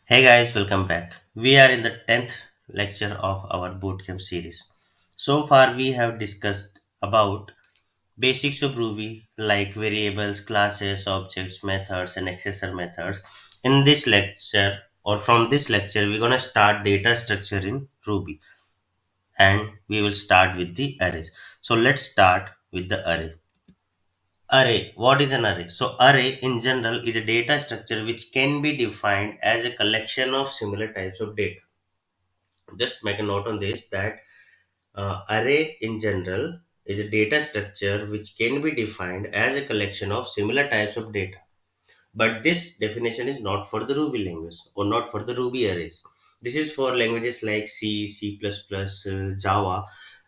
Hey guys, welcome back. We are in the 10th lecture of our bootcamp series. So far, we have discussed about basics of Ruby like variables, classes, objects, methods, and accessor methods. In this lecture, or from this lecture, we're going to start data structure in Ruby and we will start with the arrays. So, let's start with the array. Array. What is an array? So, array in general is a data structure which can be defined as a collection of similar types of data. Just make a note on this that array in general is a data structure which can be defined as a collection of similar types of data. But this definition is not for the Ruby language or not for the Ruby arrays. This is for languages like C, C++, Java,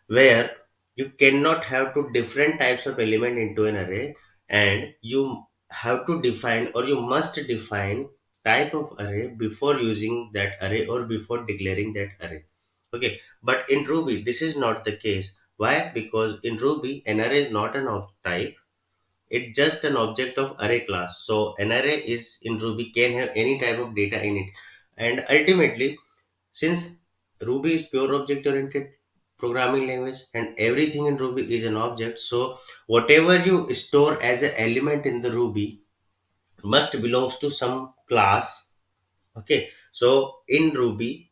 where you cannot have two different types of element into an array, and you have to define or you must define type of array before using that array or before declaring that array. Okay, but in Ruby this is not the case. Why? Because in Ruby an array is not an type, it's just an object of array class. So an array is in Ruby can have any type of data in it. And ultimately, since Ruby is pure object oriented programming language and everything in Ruby is an object, so whatever you store as an element in the Ruby must belongs to some class. Okay, so in Ruby,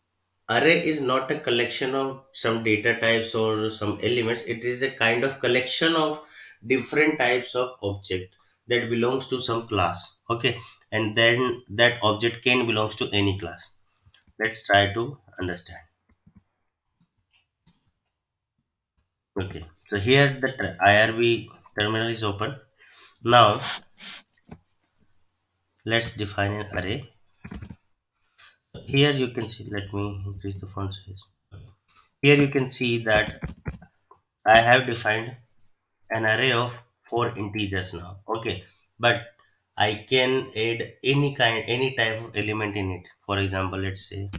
array is not a collection of some data types or some elements. It is a kind of collection of different types of object that belongs to some class. Okay, and then that object can belongs to any class. Let's try to understand. Okay, so here the IRB terminal is open. Now let's define an array. Here you can see. Let me increase the font size. Here you can see that I have defined an array of four integers now. Okay, but I can add any type of element in it. For example, let's say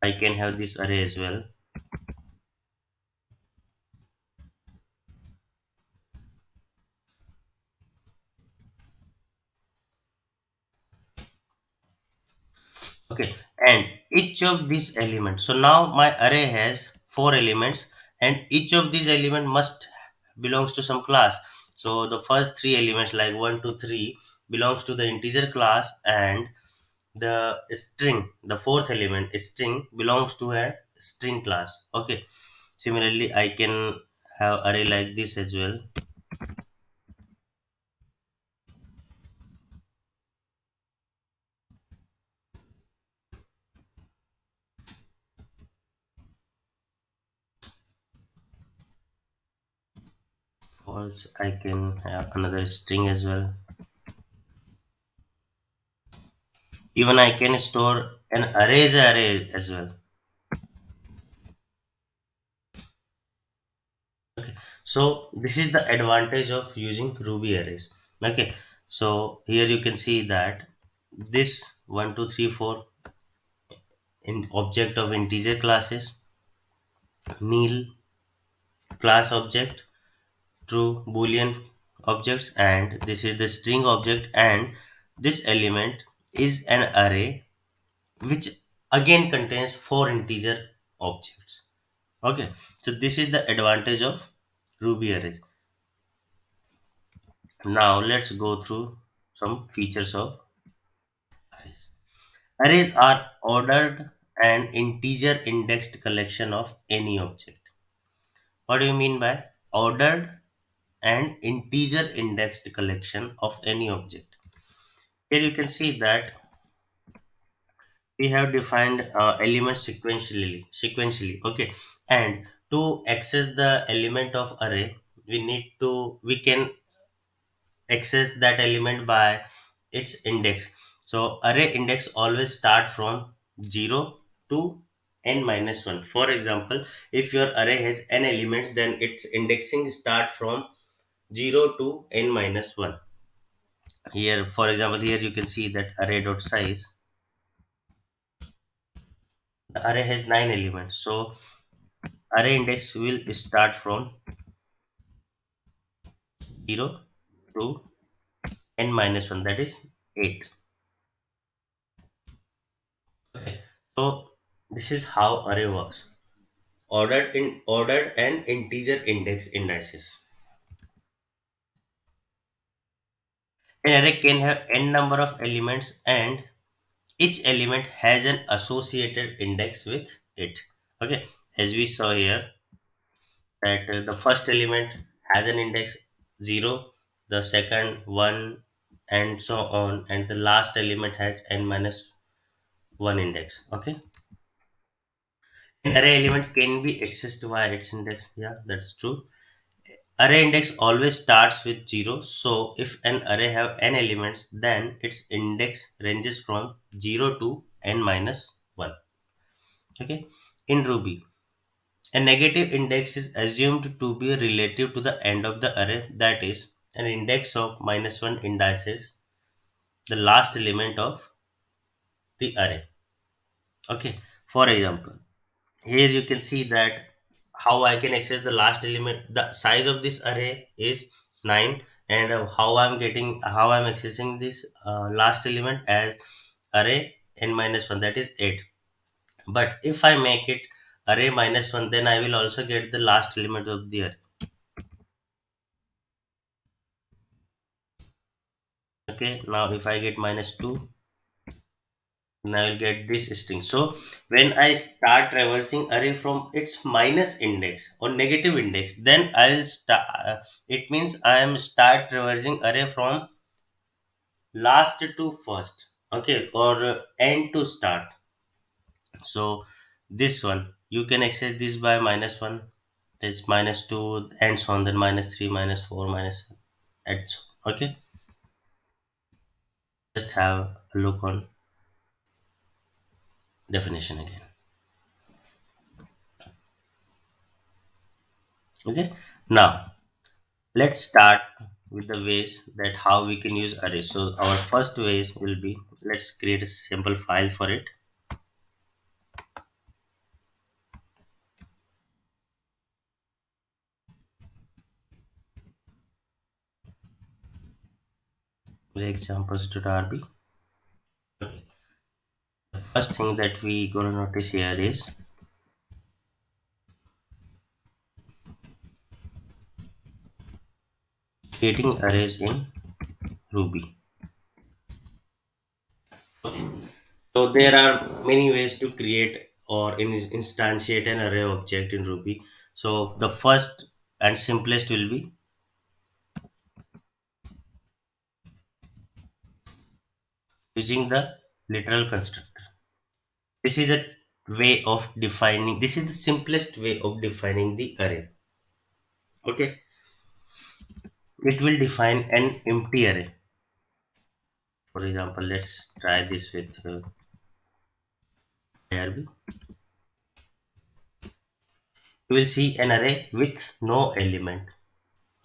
I can have this array as well. Okay, and each of these elements. So now my array has four elements, and each of these element must belongs to some class. So the first three elements, like 1 to 3, belongs to the integer class, and the string, the fourth element string, belongs to a string class. Okay, similarly I can have array like this as well. False, I can have another string as well. Even I can store an array as well. Okay, so this is the advantage of using Ruby arrays. Okay, so here you can see that this 1 2 3 4 in object of integer classes, nil class object, true boolean objects, and this is the string object, and this element is an array which again contains four integer objects. Okay, so this is the advantage of Ruby arrays. Now let's go through some features of arrays. Arrays are ordered and integer indexed collection of any object. What do you mean by ordered and integer indexed collection of any object? Here you can see that we have defined elements sequentially. Okay, and to access the element of array, we can access that element by its index. So array index always start from 0 to n minus 1. For example, if your array has n elements, then its indexing start from 0 to n minus 1. Here, for example, here you can see that array dot size, the array has 9 elements. So array index will start from 0 to n minus 1, that is 8. So this is how array works. Ordered and integer index indices. An array can have n number of elements and each element has an associated index with it. Okay, as we saw here that the first element has an index 0, the second 1, and so on, and the last element has n minus 1 index. Okay, an array element can be accessed via its index. Yeah, that's true. Array index always starts with 0, so if an array have n elements, then its index ranges from 0 to n minus 1. Okay, in Ruby, a negative index is assumed to be relative to the end of the array, that is, an index of minus 1 indices the last element of the array. Okay, for example, here you can see that how I can access the last element. The size of this array is 9, and how I'm accessing this last element as array n minus 1, that is 8. But if I make it array minus 1, then I will also get the last element of the array. Okay, now if I get minus 2, then I will get this string. So when I start traversing array from its minus index or negative index, then I will start. It means I am start traversing array from last to first. Okay, or end to start. So this one you can access this by minus 1. That's minus 2 and so on. Then minus 3, minus 4, minus and so on. Okay, just have a look on definition again. Okay, now let's start with the ways that how we can use array. So our first ways will be, let's create a simple file for it. Examples.rb. Okay. The first thing that we gonna notice here is creating arrays in Ruby. Okay. So there are many ways to create or instantiate an array object in Ruby. So the first and simplest will be using the literal constructor. This is a way of defining, this is the simplest way of defining the array. Okay, it will define an empty array. For example, let's try this with IRB. You will see an array with no element.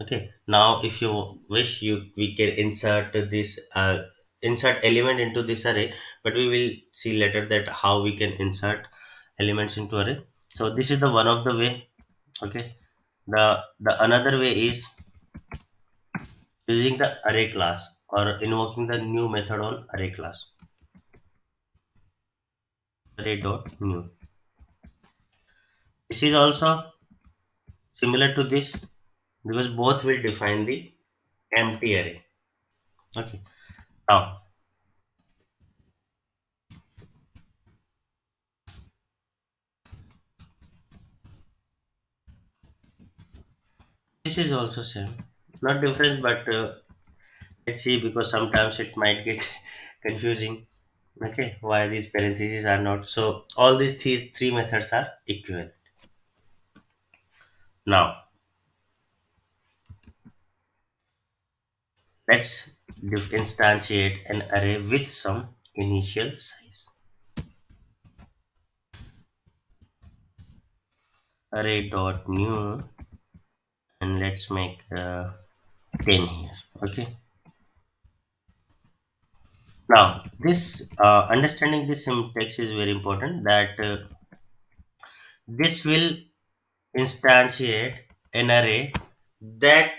Okay, now if you wish, you we can insert this insert element into this array, but we will see later that how we can insert elements into array. So this is the one of the way. Okay, the another way is using the array class or invoking the new method on array class, array dot new. This is also similar to this because both will define the empty array. Okay, now this is also same, not difference, but let's see, because sometimes it might get confusing. Okay, why these parentheses are not, so all these three methods are equivalent. Now let's instantiate an array with some initial size. Array dot new, and let's make 10 here. Okay, now this understanding this syntax is very important, that this will instantiate an array that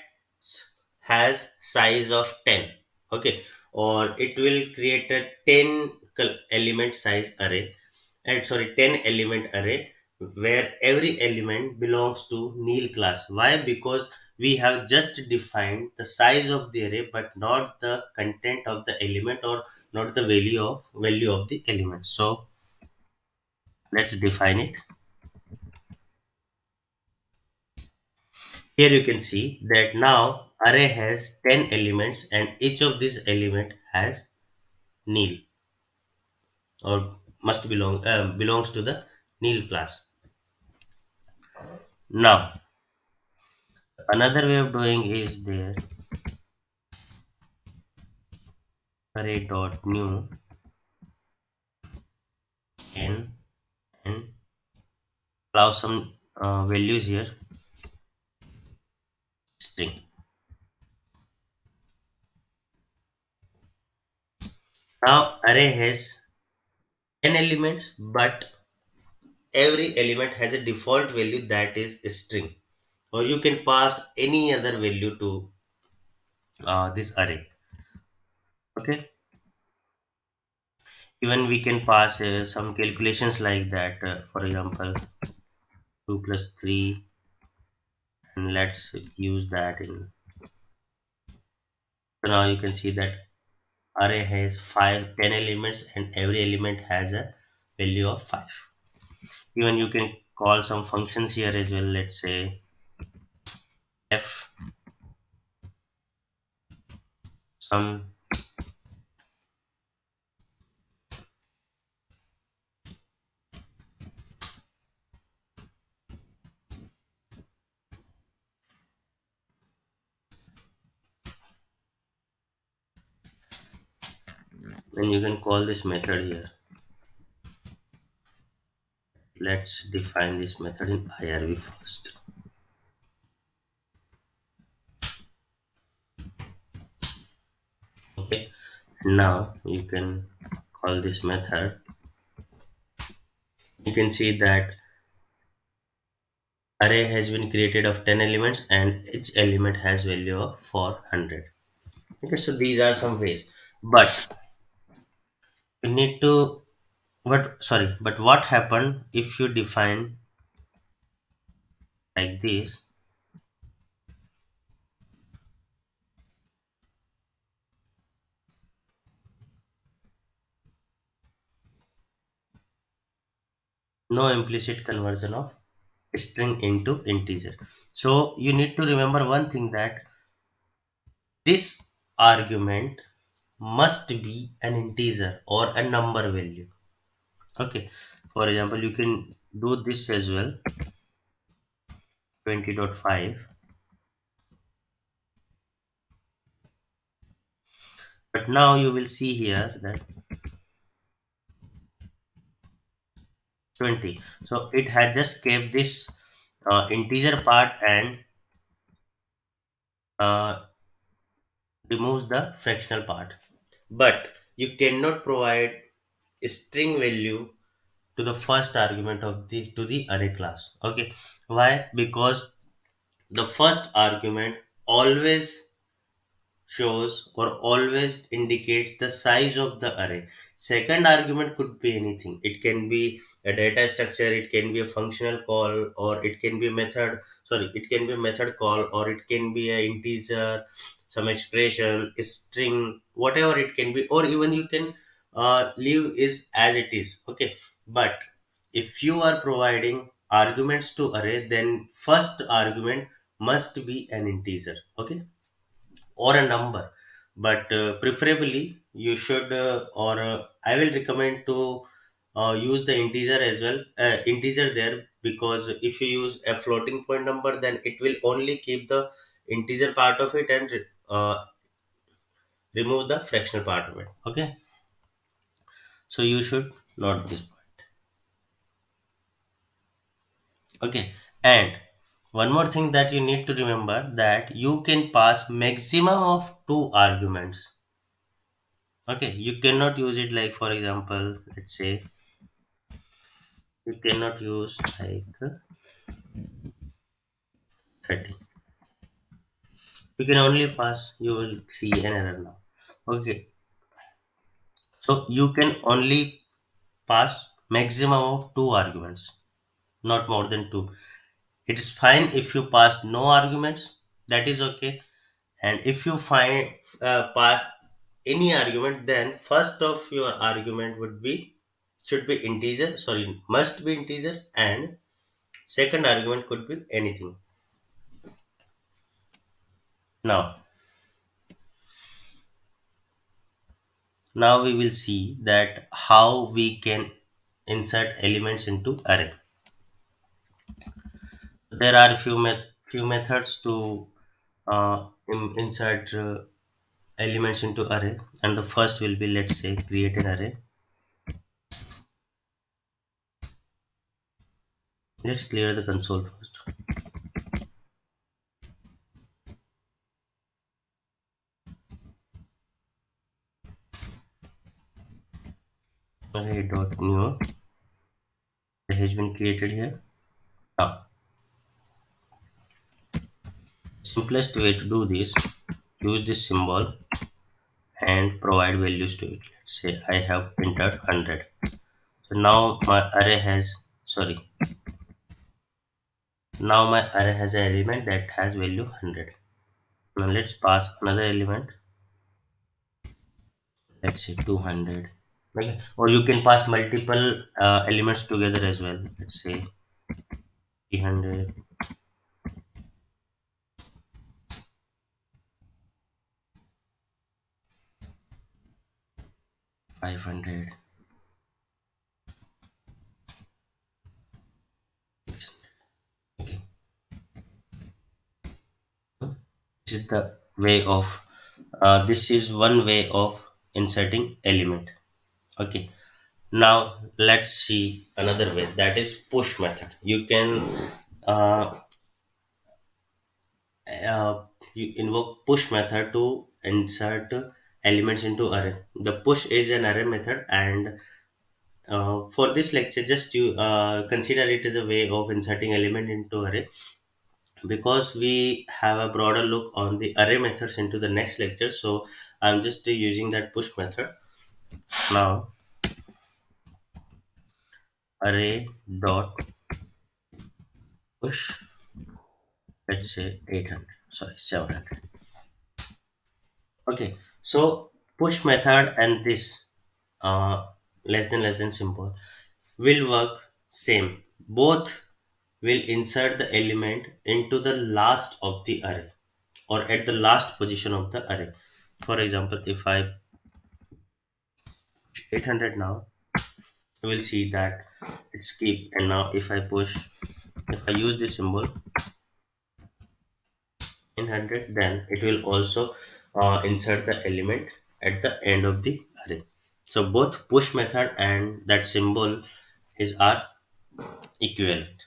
has size of 10. Okay, or it will create a 10 element size array, and sorry 10 element array where every element belongs to nil class. Why? Because we have just defined the size of the array but not the content of the element, or not the value of the element. So let's define it. Here you can see that now array has 10 elements and each of these element has nil, or must belongs to the nil class. Now another way of doing is there array dot new n, and allow some values here, string. Now array has 10 elements, but every element has a default value that is a string, or you can pass any other value to this array. Okay, even we can pass some calculations like that, for example 2 plus 3, and let's use that in. So now you can see that array has 10 elements and every element has a value of 5. Even you can call some functions here as well. Let's say f some, and you can call this method here. Let's define this method in IRB first. Okay, now you can call this method. You can see that array has been created of 10 elements and each element has value of 400. Okay, so these are some ways, but you need to, but what happened if you define like this? No implicit conversion of string into integer. So you need to remember one thing, that this argument must be an integer or a number value. Okay, for example you can do this as well, 20.5, but now you will see here that 20, so it has just kept this integer part and uh, removes the fractional part, but you cannot provide a string value to the first argument of the array class. Okay, why? Because the first argument always shows or always indicates the size of the array. Second argument could be anything. It can be a data structure, it can be a functional call, or it can be a method. Sorry, it can be a method call, or it can be a integer, some expression, a string, whatever it can be, or even you can leave is as it is. Okay, but if you are providing arguments to array, then first argument must be an integer. Okay, or a number, but preferably you should or I will recommend to use the integer as well, integer there, because if you use a floating point number, then it will only keep the integer part of it and remove the fractional part of it. Okay, so you should note this point. Okay, and one more thing that you need to remember, that you can pass maximum of two arguments. Okay, you cannot use it like, for example, let's say you cannot use like 30. You can only pass, you will see an error now. Okay, so you can only pass maximum of two arguments, not more than two. It's fine if you pass no arguments, that is okay. And if you find pass any argument, then first of your argument would be should be integer, sorry, must be integer, and second argument could be anything. Now now we will see that how we can insert elements into array. There are few methods to insert elements into array, and the first will be, let's say, create an array. Let's clear the console first. Array dot new has been created here. Now, simplest way to do this, use this symbol and provide values to it. Let's say I have entered 100. So now my array has, sorry, now my array has an element that has value 100. Now let's pass another element, let's say 200. Okay. Or you can pass multiple elements together as well. Let's say 300, 500. Okay. This is the way of, this is one way of inserting element. Okay. Now let's see another way, that is push method. You can uh, uh, you invoke push method to insert elements into array. The push is an array method, and for this lecture, just you consider it as a way of inserting element into array, because we have a broader look on the array methods into the next lecture. So I'm just using that push method. Now array dot push, let's say 800, sorry, 700. Okay, so push method and this uh, less than symbol will work same. Both will insert the element into the last of the array, or at the last position of the array. For example, if I push 800 now, you will see that it's keep. And now if I push, if I use this symbol in 100, then it will also insert the element at the end of the array. So both push method and that symbol is are equivalent.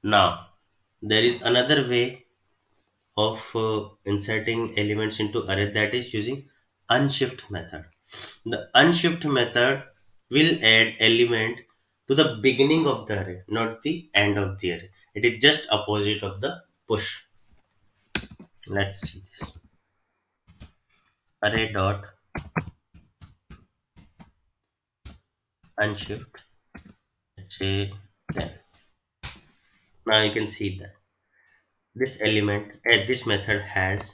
Now there is another way of inserting elements into array, that is using unshift method. The unshift method will add element to the beginning of the array, not the end of the array. It is just opposite of the push. Let's see this. Array dot unshift. Let's say 10. Now you can see that this element, this method has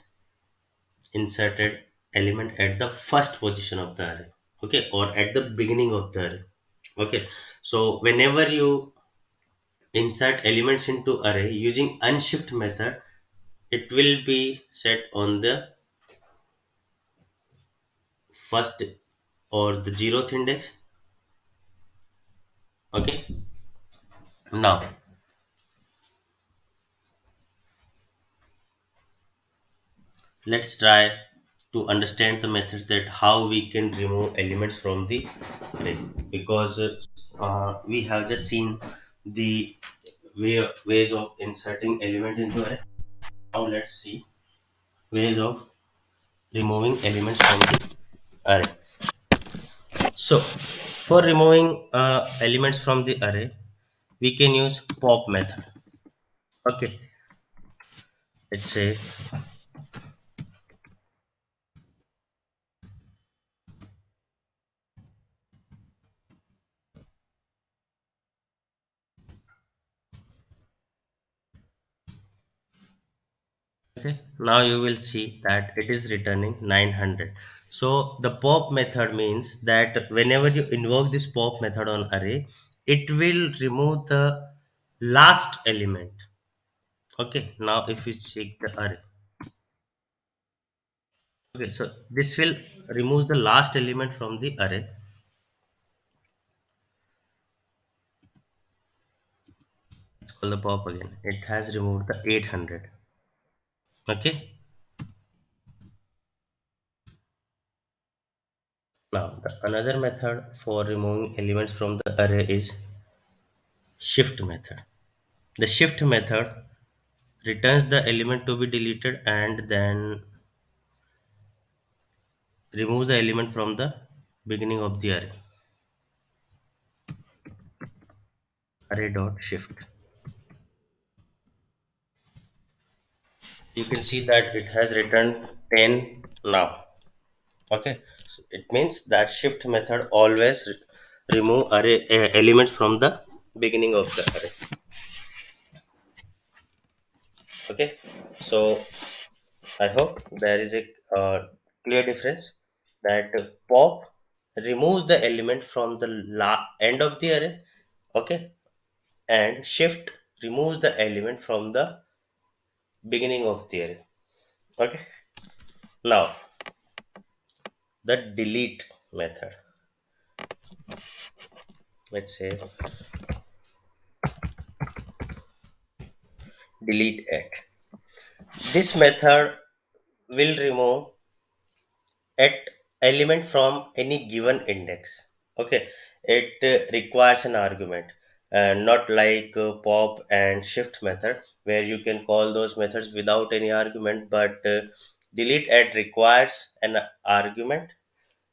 inserted element at the first position of the array. Okay, or at the beginning of the array. Okay, so whenever you insert elements into array using unshift method, it will be set on the first or the zeroth index. Okay, now let's try to understand the methods that how we can remove elements from the array, because we have just seen the ways of inserting element into array. Now let's see ways of removing elements from the array. So for removing elements from the array, we can use pop method. Okay, let's say Okay, now you will see that it is returning 900. So the pop method means that whenever you invoke this pop method on array, it will remove the last element. Okay, now if we check the array, okay, so this will remove the last element from the array. It's called the pop again. It has removed the 800. Okay, now the another method for removing elements from the array is shift method. The shift method returns the element to be deleted and then remove the element from the beginning of the array. Array dot shift. You can see that it has returned 10 now. Okay, so it means that shift method always remove array elements from the beginning of the array. Okay, so I hope there is a clear difference that pop removes the element from the end of the array. Okay, and shift removes the element from the beginning of the array. Okay, now the delete method. Let's say delete it. This method will remove at element from any given index. Okay, it requires an argument, and not like pop and shift method where you can call those methods without any argument, but delete at requires an argument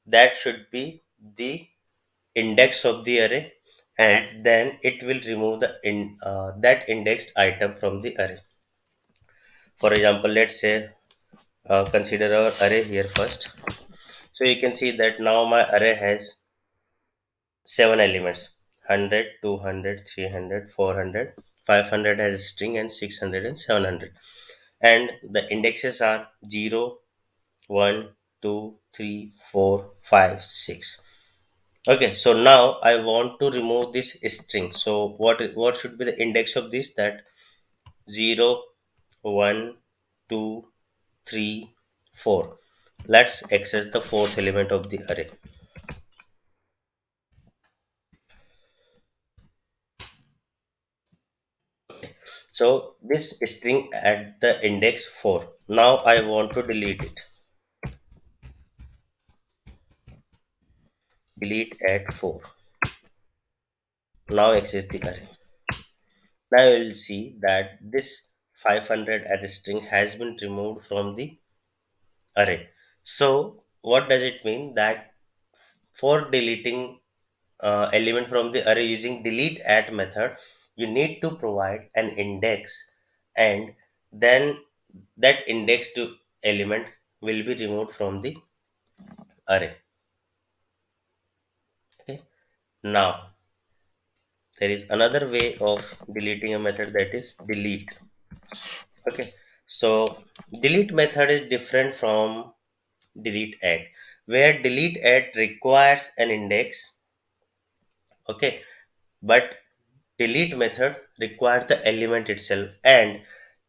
that should be the index of the array, and then it will remove the that indexed item from the array. For example, let's say consider our array here first. So you can see that now my array has 7 elements: 100, 200, 300, 400, 500 has a string, and 600 and 700. And the indexes are 0, 1, 2, 3, 4, 5, 6. Okay, so now I want to remove this string. So what should be the index of this? That 0, 1, 2, 3, 4. Let's access the fourth element of the array. So this string at the index 4. Now I want to delete it. Delete at 4. Now access the array. Now you will see that this 500 as a string has been removed from the array. So what does it mean? That for deleting element from the array using delete at method, you need to provide an index, and then that index to element will be removed from the array. Okay, now there is another way of deleting a method, that is delete. Okay, so delete method is different from delete add, where delete add requires an index. Okay, but delete method requires the element itself, and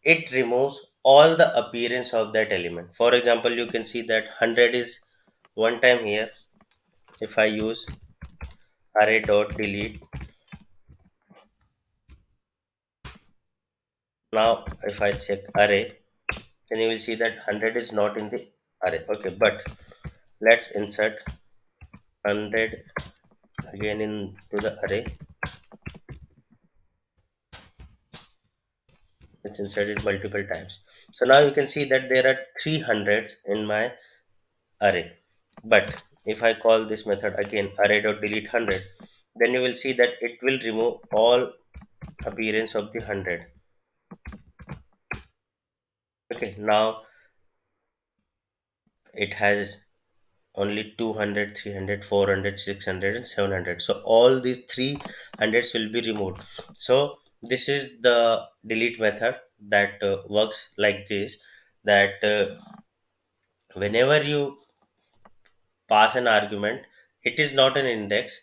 it removes all the appearance of that element. For example, you can see that 100 is one time here. If I use array dot delete, now if I check array, then you will see that 100 is not in the array. Okay, but let's insert 100 again into the array. It's inserted multiple times. So now you can see that there are 300s in my array. But if I call this method again array.delete 100, then you will see that it will remove all appearance of the 100. Okay, now it has only 200, 300, 400, 600, and 700. So all these 300s will be removed. So this is the delete method that works like this. that whenever you pass an argument, it is not an index,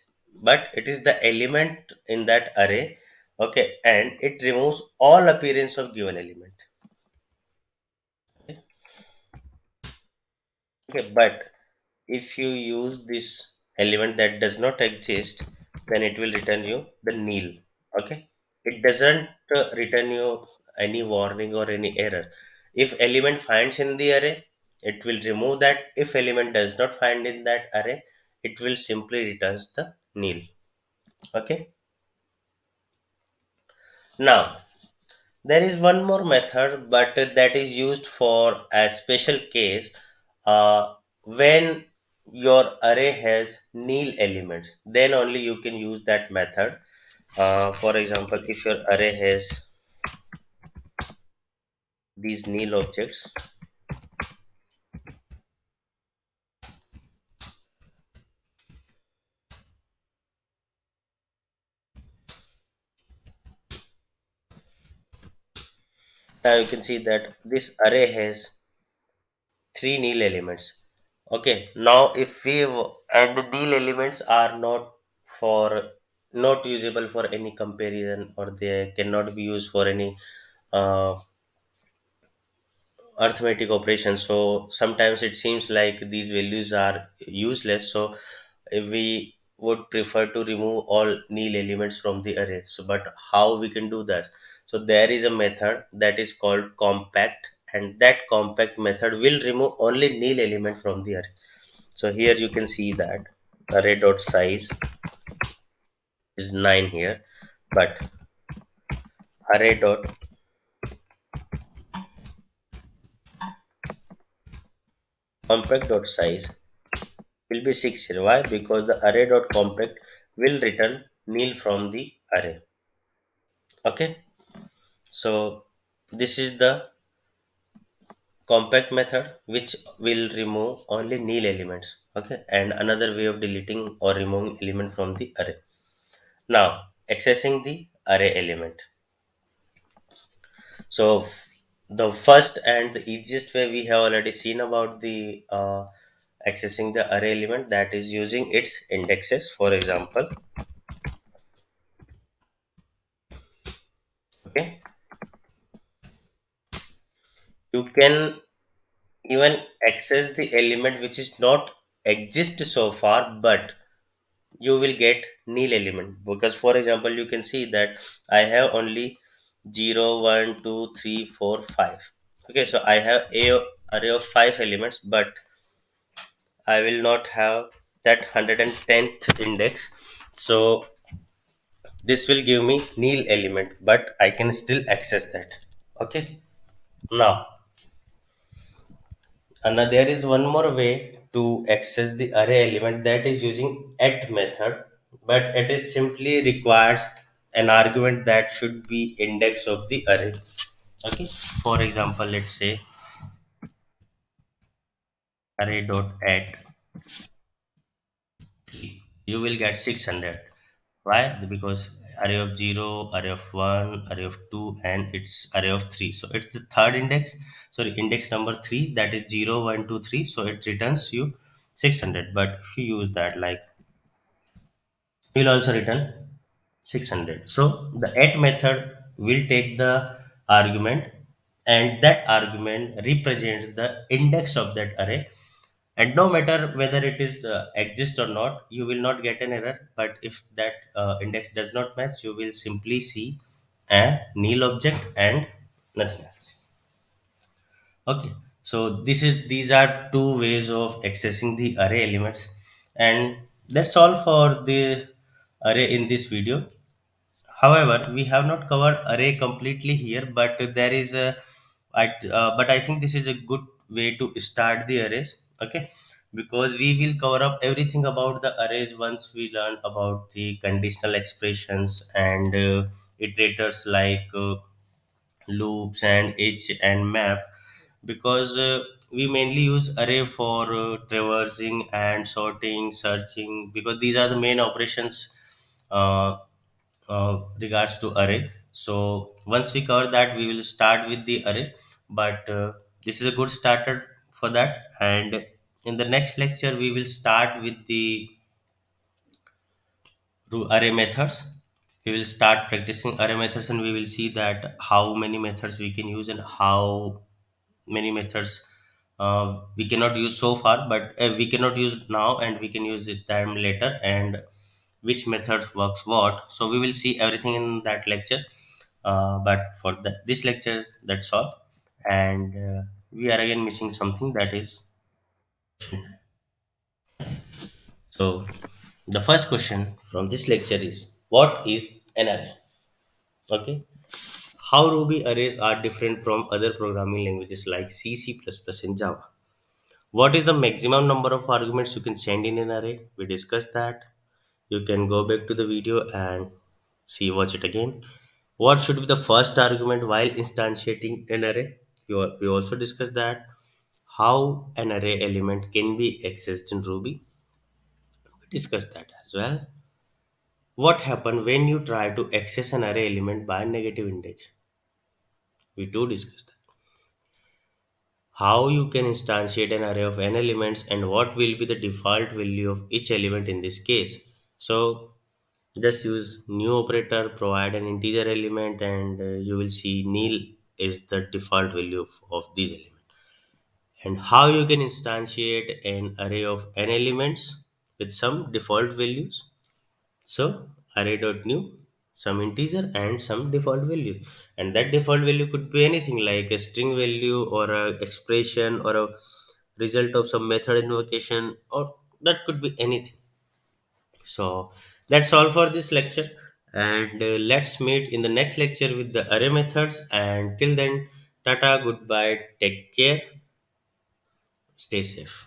but it is the element in that array. Okay, and it removes all appearance of given element. Okay, okay, but if you use this element that does not exist, then it will return you the nil. Okay, it doesn't return you any warning or any error. If element finds in the array, it will remove that. If element does not find in that array, it will simply returns the nil. Okay, now there is one more method, but that is used for a special case, when your array has nil elements. Then only you can use that method. For example, if your array has these nil objects, now you can see that this array has three nil elements. Okay, now if and the nil elements are not for not usable for any comparison, or they cannot be used for any uh, arithmetic operations. So sometimes it seems like these values are useless. So we would prefer to remove all nil elements from the array. So but how we can do that? So there is a method that is called compact, and that compact method will remove only nil element from the array. So here you can see that array dot size is 9 here, but array dot compact dot size will be 6 here. Why? Because the array dot compact will return nil from the array. Okay, so this is the compact method which will remove only nil elements. Okay, and another way of deleting or removing element from the array. Now accessing the array element. So the first and the easiest way we have already seen about the accessing the array element, that is using its indexes. For example, okay, you can even access the element which is not exist so far, but you will get nil element. Because for example, you can see that I have only 0, 1, 2, 3, 4, 5. Okay, so I have a array of 5 elements, but I will not have that 110th index. So this will give me nil element, but I can still access that. Okay, now and there is one more way to access the array element, that is using at method, but it is simply requires an argument that should be index of the array. Okay, for example, let's say array dot at 3, you will get 600. Why? Because array of 0, array of 1, array of 2, and it's array of 3. So it's the third index, sorry, index number 3, that is 0, 1, 2, 3. So it returns you 600. But if you use that, like, you will also return 600. So the at method will take the argument, and that argument represents the index of that array. And no matter whether it is exist or not, you will not get an error. But if that index does not match, you will simply see a nil object and nothing else. Okay, so these are two ways of accessing the array elements, and that's all for the array in this video. However, we have not covered array completely here, but there is but I think this is a good way to start the arrays. Okay, because we will cover up everything about the arrays once we learn about the conditional expressions and iterators like loops and each and map. Because we mainly use array for traversing and sorting, searching, because these are the main operations regards to array. So once we cover that, we will start with the array. But This is a good starter for that. And in the next lecture, we will start with the array methods. We will start practicing array methods, and we will see that how many methods we can use and how many methods we cannot use so far, but we cannot use now and we can use it time later, and which method works what. So we will see everything in that lecture. But for this lecture, that's all. And we are again missing something, that is. So the first question from this lecture is, what is an array? Okay. How Ruby arrays are different from other programming languages like C, C++, and Java. What is the maximum number of arguments you can send in an array? We discussed that. You can go back to the video and watch it again. What should be the first argument while instantiating an array? We also discussed that. How an array element can be accessed in Ruby. We discussed that as well. What happens when you try to access an array element by negative index? We do discuss that. How you can instantiate an array of n elements and what will be the default value of each element in this case. So just use new operator, provide an integer element, and you will see nil is the default value of these elements. And how you can instantiate an array of n elements with some default values. So array.new, some integer and some default values. And that default value could be anything like a string value or a expression or a result of some method invocation, or that could be anything. So that's all for this lecture. And let's meet in the next lecture with the array methods. And till then, tata, goodbye, take care, stay safe.